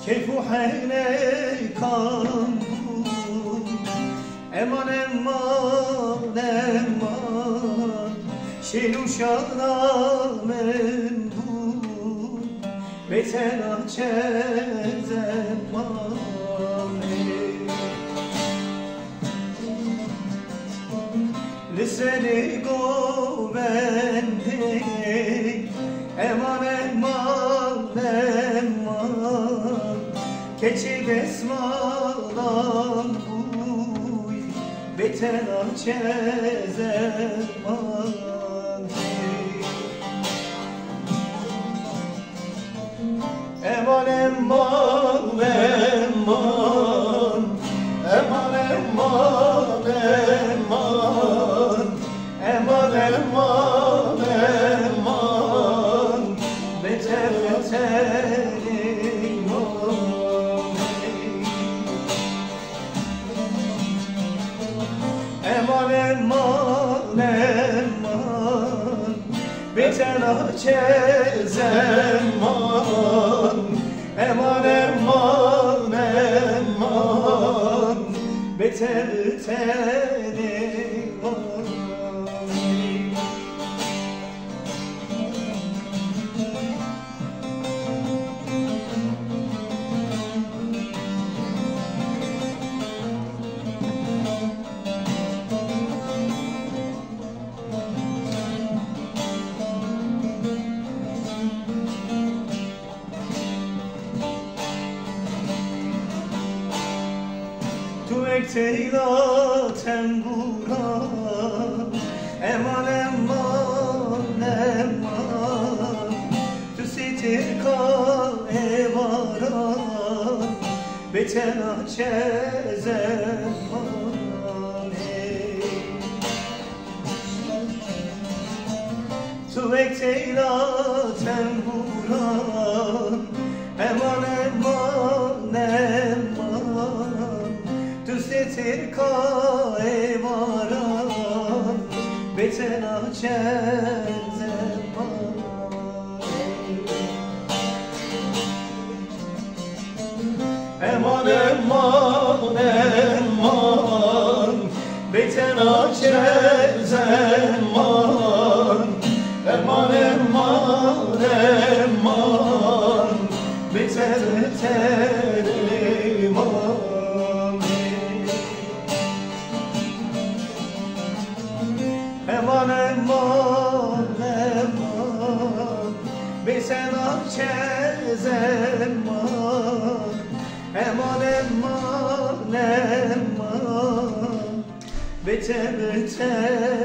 کیف و حیله کام بود امان امان امان شیر و شادامن بود بیتنا چه زمانه لسنی گوونده امان امان امان keçi besmadan huy betena çezeman eman eman eman eman eman eman eman eman eman beter beter eman eman eman betena çezeman eman eman eman beter beter تو اکتیلا تنبورا امان امان امان تو سیترکا ایوارا بتنا چه زمانه تو اکتیلا تنبورا امان امان امان تو سترکا ایواران بتنا چه زمانه امان امان امان بتنا چه زمان امان امان امان بتر تر ایمان eman eman eman besena çezeman eman eman eman beter beter